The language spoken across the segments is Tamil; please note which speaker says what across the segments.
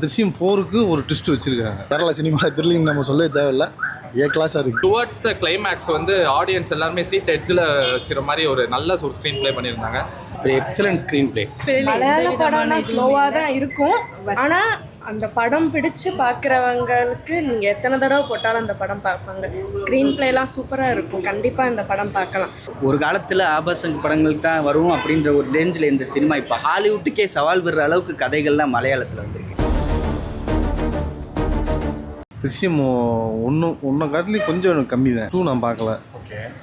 Speaker 1: திருஷ்யம் 4க்கு ஒரு ட்விஸ்ட் வச்சுருக்காங்க. கேரளா சினிமா த்ரில்லிங் நம்ம சொல்லவே தேவையில்லை, ஏ கிளாஸாக இருக்குது.
Speaker 2: டுவர்ட்ஸ் த கிளைமேக்ஸ் வந்து ஆடியன்ஸ் எல்லாருமே சீட் எட்ஜில் வச்சுற மாதிரி ஒரு நல்ல ஒரு ஸ்க்ரீன் ப்ளே பண்ணியிருந்தாங்க.
Speaker 3: ஒரு எக்ஸலன்ட் ஸ்க்ரீன் ப்ளே.
Speaker 4: மலையாள படம்னா ஸ்லோவாக தான் இருக்கும், ஆனால் அந்த படம் பிடிச்சு பார்க்குறவங்களுக்கு நீங்கள் எத்தனை தடவை போட்டாலும் அந்த படம் பார்ப்பாங்க. ஸ்க்ரீன் பிளேலாம் சூப்பராக இருக்கும், கண்டிப்பாக இந்த படம் பார்க்கலாம்.
Speaker 5: ஒரு காலத்தில் ஆபாசங்க படங்கள் தான் வரும் அப்படின்ற ஒரு ரேஞ்சில் இந்த சினிமா இப்போ ஹாலிவுட்டுக்கே சவால் விடுற அளவுக்கு கதைகள்லாம் மலையாளத்தில் வந்திருக்கு.
Speaker 1: திருஷ்யம் ஒன்று காட்டிலையும் கொஞ்சம் கம்மி தான். 2 நான் பார்க்கல,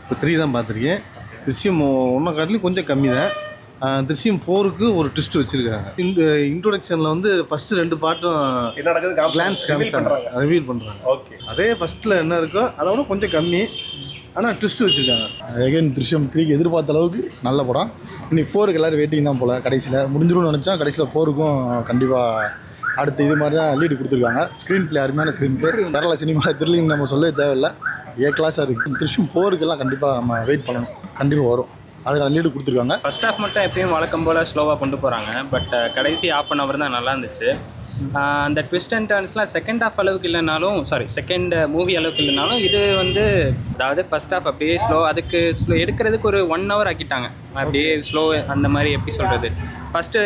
Speaker 1: இப்போ 3 தான் பார்த்துருக்கேன். திருஷ்யம் 1 காட்டிலையும் கொஞ்சம் கம்மி தான். திருஷ்யம் 4க்கு ஒரு ட்விஸ்ட் வச்சுருக்காங்க. இன்ட்ரோடக்ஷனில் வந்து ஃபஸ்ட்டு 2 பாட்டும் கிளான்ஸ் காமிச்சாங்க, ரிவீல் பண்ணுறாங்க. அதே ஃபஸ்ட்டில் என்ன இருக்கோ அதோட கொஞ்சம் கம்மி, ஆனால் ட்விஸ்ட் வச்சுருக்காங்க.
Speaker 6: அகைன் திருஷ்யம் 3க்கு எதிர்பார்த்த அளவுக்கு நல்ல படம். இன்னைக்கு 4க்கு எல்லோரும் வெயிட்டிங் தான் போல். கடைசியில் முடிஞ்சிடும்னு நினச்சா கடைசியில் 4க்கும் கண்டிப்பாக அடுத்து இது மாதிரி தான் லீடு கொடுத்துருக்காங்க. ஸ்க்ரீன் பிளே அருமையான screen play. Kerala cinema thrilling நம்ம சொல்லவே தேவையில்லை, ஏ கிளாஸாக இருக்குது. திருஷ்யம் 4க்கெல்லாம் கண்டிப்பாக நம்ம வெயிட் பண்ணணும், கண்டிப்பாக வரும். அதுக்கு லீடு கொடுத்துருக்காங்க.
Speaker 3: ஃபர்ஸ்ட் ஹாஃப் மட்டும் எப்பயும் வழக்கம் போல் ஸ்லோவாக கொண்டு போகிறாங்க. பட் கடைசி ½ தான் நல்லா இருந்துச்சு. அந்த ட்விஸ்ட் அண்ட் டர்ன்ஸ்லாம் செகண்ட் ஹாஃப் அளவுக்கு இல்லைனாலும், செகண்ட் மூவி அளவுக்கு இல்லைனாலும், இது வந்து அதாவது ஃபர்ஸ்ட் ஹாஃப் அப்படியே ஸ்லோ, அதுக்கு எடுக்கிறதுக்கு ஒரு 1 hour ஆக்கிட்டாங்க. அப்படியே ஸ்லோ அந்த மாதிரி எப்படி சொல்கிறது. ஃபஸ்ட்டு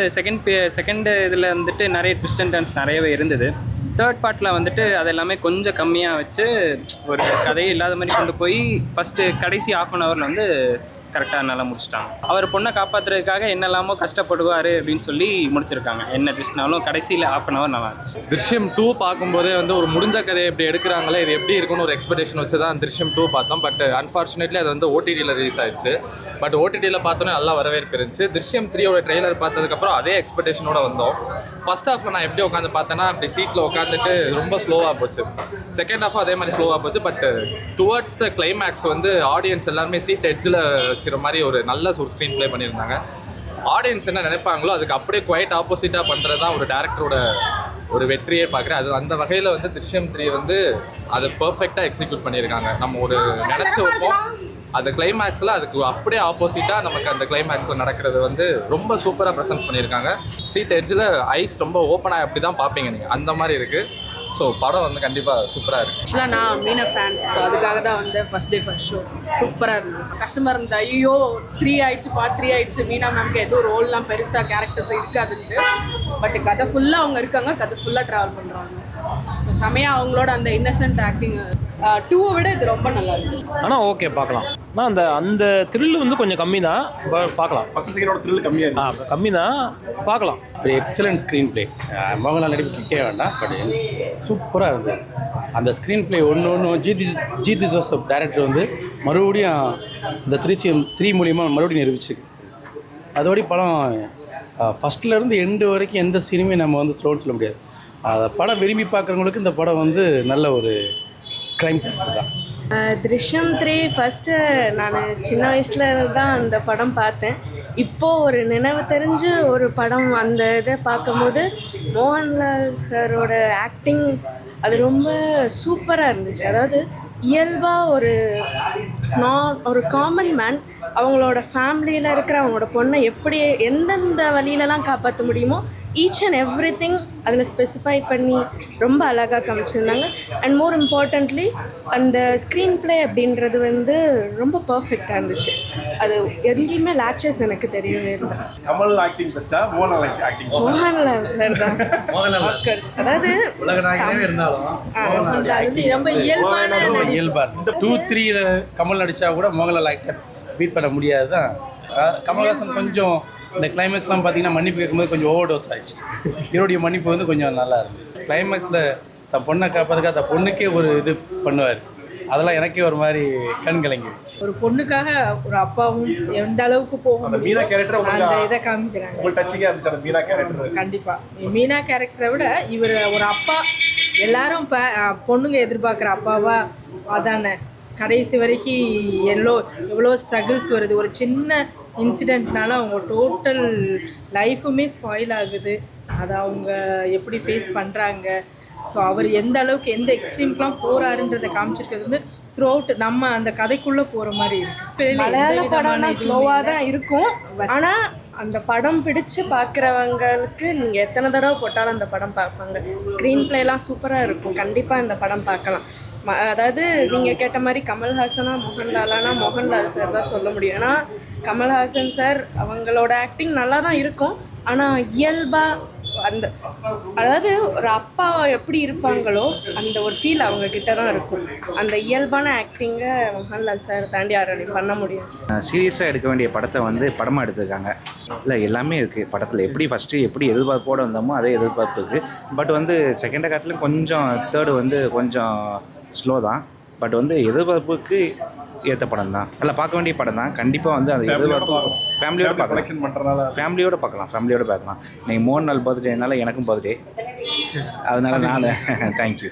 Speaker 3: செகண்ட் இதில் வந்துட்டு நிறைய ட்விஸ்ட் அண்ட் டர்ன்ஸ் நிறையவே இருந்தது. தேர்ட் பார்ட்டில் வந்துட்டு அது எல்லாமே கொஞ்சம் கம்மியாக வச்சு ஒரு கதையே இல்லாத மாதிரி கொண்டு போய் ஃபஸ்ட்டு கடைசி ½ hourல வந்து கரெக்டாக நல்லா முடிச்சிட்டாங்க. அவர் பொண்ணை காப்பாற்றுறதுக்காக என்னெல்லாமோ கஷ்டப்படுவார் அப்படின்னு சொல்லி முடிச்சிருக்காங்க. என்ன ட்விஸ்ட்னாலும் கடைசியில் ½ hour நல்லா இருந்துச்சு.
Speaker 2: திருஷ்யம் 2 பார்க்கும்போதே வந்து ஒரு முடிஞ்ச கதையை எப்படி எடுக்கிறாங்களே, இது எப்படி இருக்குன்னு ஒரு எக்ஸ்பெக்டேஷன் வச்சு தான் திருஷ்யம் 2 பார்த்தோம். பட் அன்ஃபார்ச்சுனேட்லி அது வந்து ஓடிடியில் ரிலீஸ் ஆயிடுச்சு. பட் ஓடிடியில் பார்த்தோன்னே நல்லா வரவேற்பு இருந்துச்சு. திருஷ்யம் 3யோட ட்ரெய்லர் பார்த்ததுக்கப்புறம் அதே எக்ஸ்பெக்டேஷனோட வந்தோம். ஃபர்ஸ்ட் ஹாஃபில் நான் எப்படி உட்காந்து பார்த்தேன்னா, அப்படி சீட்டில் உட்காந்துட்டு ரொம்ப ஸ்லோவாக போச்சு. செகண்ட் ஹாஃபும் அதே மாதிரி ஸ்லோவாக போச்சு. பட் டுவர்ட்ஸ் த கிளைமேக்ஸ் வந்து ஆடியன்ஸ் எல்லாருமே சீட் எட்ஜில் வச்சுற மாதிரி ஒரு நல்ல ஒரு ஸ்க்ரீன் ப்ளே பண்ணியிருந்தாங்க. ஆடியன்ஸ் என்ன நினைப்பாங்களோ அதுக்கு அப்படியே குவைட் ஆப்போசிட்டாக பண்ணுறது தான் ஒரு டேரக்டரோட ஒரு வெற்றியே பார்க்குறேன். அது அந்த வகையில் வந்து திருஷ்யம் 3 வந்து அதை பர்ஃபெக்டாக எக்ஸிக்யூட் பண்ணியிருக்காங்க. நம்ம ஒரு நினச்சி வைப்போம், அந்த கிளைமேக்ஸில் அதுக்கு அப்படியே ஆப்போசிட்டாக நமக்கு அந்த கிளைமேக்ஸில் நடக்கிறது வந்து ரொம்ப சூப்பராக ப்ரெசென்ஸ் பண்ணியிருக்காங்க. சீட் எட்ஜில் ஐஸ் ரொம்ப ஓப்பனாக அப்படி தான் பார்ப்பீங்க நீங்கள், அந்த மாதிரி இருக்குது. ஸோ படம் வந்து கண்டிப்பாக சூப்பராக இருக்குது.
Speaker 7: ஆக்சுவலாக நான் மீனா ஃபேன், ஸோ அதுக்காக தான் வந்து ஃபஸ்ட் டே ஃபஸ்ட் ஷோ சூப்பராக இருந்தது. கஷ்டமாக இருந்தது, ஐயோ 3 ஆயிடுச்சு, பார்ட் 3 ஆயிடுச்சு, மீனா மேம்க்கு எதுவும் ரோல்லாம் பெருசாக கேரக்டர்ஸ் இருக்காதுன்ட்டு. பட் கதை ஃபுல்லாக அவங்க இருக்காங்க, கதை ஃபுல்லாக ட்ராவல் பண்ணுறாங்க. ஸோ செமையாக அவங்களோட அந்த இன்னசென்ட் ஆக்டிங் 2 விட இது ரொம்ப நல்லா இருக்குது.
Speaker 8: ஆனால் ஓகே பார்க்கலாம். ஆனால் அந்த த்ரில் வந்து கொஞ்சம் கம்மி தான், பார்க்கலாம்.
Speaker 6: ஃபஸ்ட் செகண்டோட த்ரில் கம்மியாக
Speaker 8: கம்மி தான், பார்க்கலாம்.
Speaker 3: ஒரு எக்ஸலண்ட் ஸ்க்ரீன் ப்ளே. மோகன்லால் நடிப்பு கிக்கே வேண்டாம், பட் சூப்பராக இருந்தது. அந்த ஸ்க்ரீன் ப்ளே ஒன்று ஜீத் ஜோசப் டைரக்டர் வந்து மறுபடியும் இந்த திருஷ்யம் 3 மூலிமா மறுபடியும் நிரூபிச்சிருக்கு. அதோடய படம் ஃபஸ்ட்லேருந்து எண்டு வரைக்கும் எந்த சீனுமே நம்ம வந்து ஸ்லோன்னு சொல்ல முடியாது. படம் விரும்பி பார்க்குறவங்களுக்கு இந்த படம் வந்து நல்ல ஒரு க்ரைம் த்ரில்லர் தான்.
Speaker 4: திருஷ்யம் 3 ஃபஸ்ட்டு நான் சின்ன வயசில் தான் அந்த படம் பார்த்தேன். இப்போது ஒரு நினைவு தெரிஞ்சு ஒரு படம் அந்த இதை பார்க்கும்போது மோகன்லால் சாரோட ஆக்டிங் அது ரொம்ப சூப்பராக இருந்துச்சு. அதாவது இயல்பாக ஒரு காமன் மேன் அவங்களோட ஃபேமிலியில் இருக்கிற அவங்களோட பொண்ணை எப்படி எந்தெந்த வழியிலலாம் காப்பாற்ற முடியுமோ ஈச் அண்ட் எவ்ரி திங் அதில் ஸ்பெசிஃபை பண்ணி ரொம்ப அழகாக காமிச்சிருந்தாங்க. அண்ட் மோர் இம்பார்ட்டண்ட்லி அந்த ஸ்க்ரீன் ப்ளே அப்படின்றது வந்து ரொம்ப பர்ஃபெக்டாக இருந்துச்சு. அது எங்கேயுமே லேச்சஸ் எனக்கு தெரியவே இல்லை.
Speaker 6: கமல் ஆக்டிங் பெஸ்ட்டா,
Speaker 4: மோகன்லால் சார் தான். அதாவது ரொம்ப
Speaker 3: இயல்பாக 2-3 கமல் நடித்தா கூட மோகன்லால் ஆக்டர் பீட் பண்ண முடியாது தான். கமல்ஹாசன் கொஞ்சம் இந்த கிளைமேக்ஸ்லாம் பார்த்தீங்கன்னா மன்னிப்பு கேட்கும்போது கொஞ்சம் ஓவர் டோஸ் ஆயிடுச்சு. இவருடைய மன்னிப்பு வந்து கொஞ்சம் நல்லா இருந்துச்சு. கிளைமேக்ஸில் தன் பொண்ணை காப்பாதுக்காக தன் பொண்ணுக்கே ஒரு இது பண்ணுவார். அதெல்லாம் எனக்கே ஒரு மாதிரி கண் கலங்கிடுச்சு.
Speaker 7: ஒரு பொண்ணுக்காக ஒரு அப்பாவும் எந்த அளவுக்கு போகும்,
Speaker 6: அந்த மீனா கேரக்டர்
Speaker 7: அந்த இதை காமிக்கிறாங்க.
Speaker 6: உங்களுக்கு டச்சிங்காக இருந்துச்சு அந்த மீனா கேரக்டர்.
Speaker 7: கண்டிப்பாக மீனா கேரக்டரை விட இவர் ஒரு அப்பா, எல்லாரும் பொண்ணுங்க எதிர்பார்க்குற அப்பாவா அதானே. கடைசி வரைக்கும் எவ்வளோ ஸ்ட்ரகிள்ஸ் வருது. ஒரு சின்ன இன்சிடெண்ட்னால அவங்க டோட்டல் லைஃபுமே ஸ்பாயில் ஆகுது. அதை அவங்க எப்படி ஃபேஸ் பண்ணுறாங்க. ஸோ அவர் எந்த அளவுக்கு எந்த எக்ஸ்ட்ரீம்லாம் போகிறாருன்றதை காமிச்சிருக்கிறது வந்து த்ரூ அவுட் நம்ம அந்த கதைக்குள்ளே போகிற மாதிரி இருக்குது.
Speaker 4: மலையாள படம்னா ஸ்லோவாக தான் இருக்கும், ஆனால் அந்த படம் பிடிச்சு பார்க்குறவங்களுக்கு நீங்கள் எத்தனை தடவை போட்டாலும் அந்த படம் பார்ப்பாங்க. ஸ்க்ரீன் ப்ளேலாம் சூப்பராக இருக்கும். கண்டிப்பாக இந்த படம் பார்க்கலாம். அதாவது நீங்கள் கேட்ட மாதிரி கமல்ஹாசனா மோகன்லாலானா மோகன்லால் சார் தான் சொல்ல முடியும். ஏன்னா கமல்ஹாசன் சார் அவங்களோட ஆக்டிங் நல்லா தான் இருக்கும். ஆனால் இயல்பாக அந்த அதாவது ஒரு அப்பா எப்படி இருப்பாங்களோ அந்த ஒரு ஃபீல் அவங்க கிட்ட தான் இருக்கும். அந்த இயல்பான ஆக்டிங்கை மோகன்லால் சார் தாண்டி யாராலையும் பண்ண முடியும்.
Speaker 9: சீரியஸாக எடுக்க வேண்டிய படத்தை வந்து படமாக எடுத்துருக்காங்க. இல்லை எல்லாமே இருக்குது படத்தில். எப்படி ஃபஸ்ட்டு எப்படி எதிர்பார்ப்போடு வந்தோமோ அதே எதிர்பார்ப்பு இருக்குது. பட் வந்து செகண்டை காட்டிலும் கொஞ்சம் தேர்டு வந்து கொஞ்சம் ஸ்லோ தான். பட் வந்து எதிர்பார்ப்புக்கு ஏற்ற படம் தான். நல்லா பார்க்க வேண்டிய படம் தான். கண்டிப்பாக வந்து அது எதிர்பார்ப்பு ஃபேமிலியோடு பார்க்கலாம். ஃபேமிலியோடு பார்க்கலாம். நீங்கள் 3 நாள் பர்த்டேனால எனக்கும் பர்த்டே, அதனால நான் தேங்க்யூ.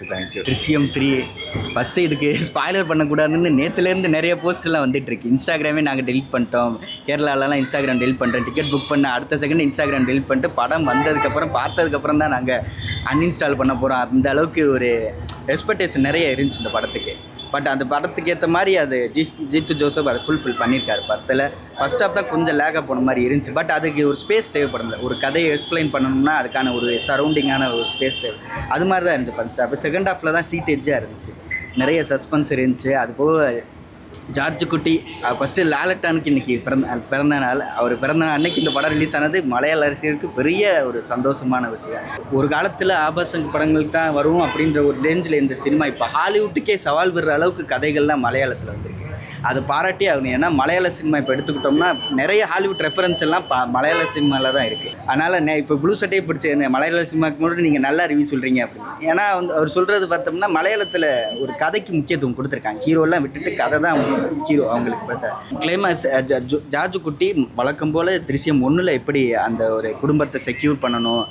Speaker 5: திருஷ்யம் 3 ஃபஸ்ட்டு இதுக்கு ஸ்பாய்லர் பண்ணக்கூடாதுன்னு நேற்றுலேருந்து நிறைய போஸ்ட்லாம் வந்துட்டுருக்கு. இன்ஸ்டாகிராமே நாங்கள் டெலிட் பண்ணிட்டோம். கேரளாலலாம் இன்ஸ்டாகிராம் டெலிட் பண்ணிட்டோம். டிக்கெட் புக் பண்ண அடுத்த செகண்ட் இன்ஸ்டாகிராம் டெலிட் பண்ணிட்டு படம் வந்ததுக்கப்புறம் பார்த்ததுக்கப்புறம் தான் நாங்கள் அன்இன்ஸ்டால் பண்ண போகிறோம். அந்த அளவுக்கு ஒரு எக்ஸ்பெக்டேஷன் நிறைய இருந்துச்சு இந்த படத்துக்கு. பட் அந்த படத்துக்கு ஏற்ற மாதிரி அது ஜித்து ஜோசப் அதை ஃபுல்ஃபில் பண்ணியிருக்காரு படத்தில். ஃபஸ்ட் ஹாஃப் தான் கொஞ்சம் லேக்காக போன மாதிரி இருந்துச்சு. பட் அதுக்கு ஒரு ஸ்பேஸ் தேவைப்படும்ல. ஒரு கதையை எக்ஸ்பிளைன் பண்ணணும்னா அதுக்கான ஒரு சரௌண்டிங்கான ஒரு ஸ்பேஸ் தேவை. அது மாதிரி தான் இருந்துச்சு ஃபஸ்ட் ஹாஃப். செகண்ட் ஹாஃபில் தான் சீட் எட்ஜாக இருந்துச்சு. நிறைய சஸ்பென்ஸ் இருந்துச்சு. அது போக ஜார்ஜ் குட்டி ஃபஸ்ட்டு லாலட்டானுக்கு இன்றைக்கி பிறந்த நாள். அவர் பிறந்த நாள் அன்னைக்கு இந்த படம் ரிலீஸ் ஆனது மலையாள அரசியலுக்கு பெரிய ஒரு சந்தோஷமான விஷயம். ஒரு காலத்தில் ஆபாசங்க படங்கள் தான் வரும் அப்படின்ற ஒரு ரேஞ்சில் இந்த சினிமா இப்போ ஹாலிவுட்டுக்கே சவால் விடுற அளவுக்கு கதைகள்லாம் மலையாளத்தில் வந்திருக்கு. அது பாராட்டி ஆகணும். ஏன்னா மலையாள சினிமா இப்போ எடுத்துக்கிட்டோம்னா நிறைய ஹாலிவுட் ரெஃபரன்ஸ் எல்லாம் மலையாள சினிமாவில் தான் இருக்குது. அதனால் இப்போ ப்ளூ சட்டையை பிடிச்ச மலையாள சினிமாவுக்கு முன்னாடி நீங்கள் நல்லா ரிவ்யூ சொல்கிறீங்க அப்படின்னு. ஏன்னா வந்து அவர் சொல்கிறது பார்த்தோம்னா மலையாளத்தில் ஒரு கதைக்கு முக்கியத்துவம் கொடுத்துருக்காங்க. ஹீரோலாம் விட்டுட்டு கதை தான் ஹீரோ அவங்களுக்கு பார்த்தா. கிளைமாக்ஸ் ஜார்ஜ் குட்டி வழக்கம் போல் திருஷ்யம் 1 எப்படி அந்த ஒரு குடும்பத்தை செக்யூர் பண்ணணும்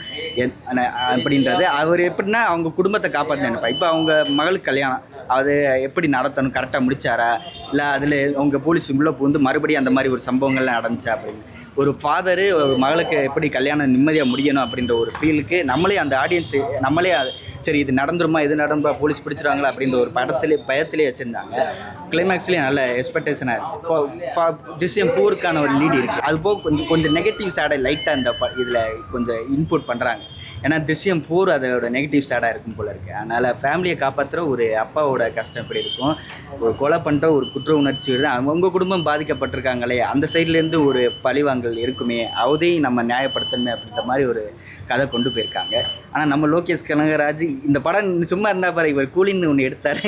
Speaker 5: அப்படின்றது அவர் எப்படின்னா அவங்க குடும்பத்தை காப்பாற்ற நினைப்பா. இப்போ அவங்க மகளுக்கு கல்யாணம் அது எப்படி நடத்தணும், கரெக்டாக முடிச்சாரா, இல்லை அதில் அவங்க போலீஸ் உள்ளே புகுந்து மறுபடியும் அந்த மாதிரி ஒரு சம்பவங்கள்லாம் நடந்துச்சா அப்படின்னு ஒரு ஃபாதரு ஒரு மகளுக்கு எப்படி கல்யாணம் நிம்மதியாக முடியணும் அப்படின்ற ஒரு ஃபீலுக்கு நம்மளே அந்த ஆடியன்ஸு நம்மளே சரி இது நடந்துருமா, இது நடந்துமா, போலீஸ் பிடிச்சிருவாங்களா அப்படின்ற ஒரு பயத்திலே வச்சுருந்தாங்க. கிளைமேக்ஸ்லேயும் நல்ல எக்ஸ்பெக்டேஷனாக இருந்துச்சு. திருஷ்யம் 4க்கான ஒரு லீடு இருக்குது. அது போக கொஞ்சம் நெகட்டிவ் சேடை லைட்டாக இந்த இதில் கொஞ்சம் இன்புட் பண்ணுறாங்க. ஏன்னா திருஷ்யம் 4 அதோட நெகட்டிவ் சேடாக இருக்கும் போல இருக்குது. அதனால் ஃபேமிலியை காப்பாற்றுற ஒரு அப்பாவோட கஷ்டம் எப்படி இருக்கும், ஒரு கொலை பண்ணுற ஒரு குற்ற உணர்ச்சி வருது, அவங்க குடும்பம் பாதிக்கப்பட்டிருக்காங்களே அந்த சைட்லேருந்து ஒரு பழிவாங்கல் இருக்குமே, அதையும் நம்ம நியாயப்படுத்தணுமே அப்படின்ற மாதிரி ஒரு கதை கொண்டு போயிருக்காங்க. ஆனால் நம்ம லோகேஷ் கனகராஜ் இந்த படம் சும்மா இருந்தால் பாரு, இவர் கூலின்னு ஒன்று எடுத்தார்.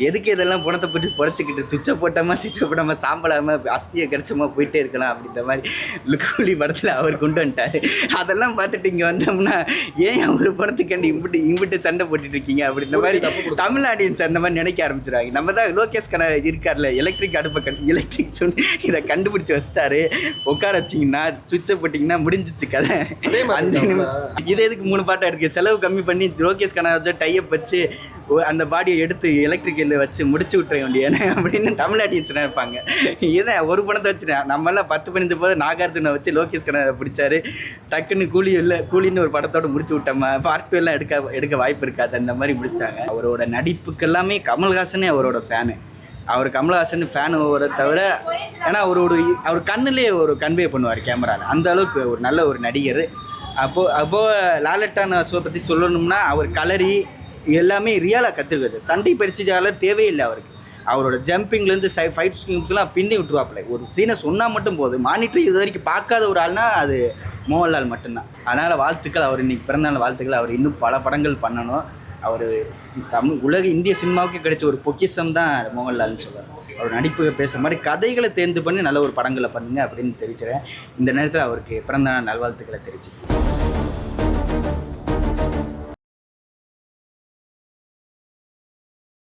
Speaker 5: எதுக்கு இதெல்லாம் பணத்தை போட்டு புடச்சிக்கிட்டு சுவிட்சை போட்டாமல் சாம்பலாமல் அஸ்தியை கரைச்சமாக போயிட்டே இருக்கலாம் அப்படின்ற மாதிரி கூலி படத்தில் அவர் கொண்டு வந்துட்டார். அதெல்லாம் பார்த்துட்டு இங்கே வந்தோம்னா ஏன் ஒரு படத்துக்காண்டி இம்பிட்டு சண்டை போட்டுட்டு இருக்கீங்க அப்படின்ற மாதிரி தமிழ் ஆடியன்ஸ் அந்த மாதிரி நினைக்க ஆரம்பிச்சிடுவாங்க. நம்ம தான் லோகேஷ் கனகராஜ் இருக்கார்ல, எலக்ட்ரிக் அடுப்பை எலக்ட்ரிக் சொன்னு இதை கண்டுபிடிச்சி வச்சிட்டாரு. உட்கார வச்சிங்கன்னா சுவிட்சை போட்டிங்கன்னா முடிஞ்சிச்சு கதை. 5 நிமிஷம் இது எதுக்கு 3 பாட்டாக இருக்குது. செலவு கம்மி பண்ணி லோகேஷ் கனகராஜை டைப் வச்சு அந்த பாடியை எடுத்து எலக்ட்ரிக்கல் வச்சு முடிச்சு விட்டுற வேண்டியன அப்படின்னு தமிழ் ஆடியன்ஸ் நினைப்பாங்க. இதை ஒரு பணத்தை வச்சுட்டேன். நம்மளாம் 10-15 போது நாகார்ஜுனை வச்சு லோகேஷ் கனகராஜ் பிடிச்சாரு. டக்குன்னு கூலின்னு ஒரு படத்தோடு முடிச்சு விட்டோம்மா, பார்ட் 2 எல்லாம் எடுக்க வாய்ப்பு இருக்காது. அந்த மாதிரி முடிச்சிட்டாங்க. அவரோட நடிப்புக்கு எல்லாமே கமல்ஹாசனே அவரோட ஃபேனு. அவர் கமல்ஹாசன் ஃபேன் வர தவிர ஏன்னா அவர் கண்ணிலே ஒரு கன்வே பண்ணுவார் கேமராவில். அந்த அளவுக்கு ஒரு நல்ல ஒரு நடிகர். அப்போது லாலட்டான ஷோ பற்றி சொல்லணும்னா அவர் கலரி எல்லாமே ரியலாக கற்றுக்கிறது. சண்டை பயிற்சியால் தேவையில்லை அவருக்கு. அவரோட ஜம்பிங்லேருந்து ஃபைட் ஸ்கிங்ஸ்லாம் பின்னி விட்டுருவாப்பில்ல. ஒரு சீனை சொன்னால் மட்டும் போதும். மானிட்டர் இது வரைக்கும் பார்க்காத ஒரு ஆள்னா அது மோகன்லால் மட்டும்தான். அதனால் வாழ்த்துக்கள். அவர் இன்றைக்கி பிறந்தநாள் வாழ்த்துக்கள். அவர் இன்னும் பல படங்கள் பண்ணணும். அவர் உலக இந்திய சினிமாவுக்கு கிடைச்ச ஒரு பொக்கிஷம் தான் மோகன்லால்னு சொல்லுவார். அவர் நடிப்பு பேசுகிற மாதிரி கதைகளை தேர்ந்து பண்ணி நல்ல ஒரு படங்களை பண்ணுங்க அப்படின்னு தெரிவிக்கிறேன். இந்த நேரத்தில் அவருக்கு பிறந்தநாள் நல்வாழ்த்துக்களை தெரிவிச்சுக்கிறேன்.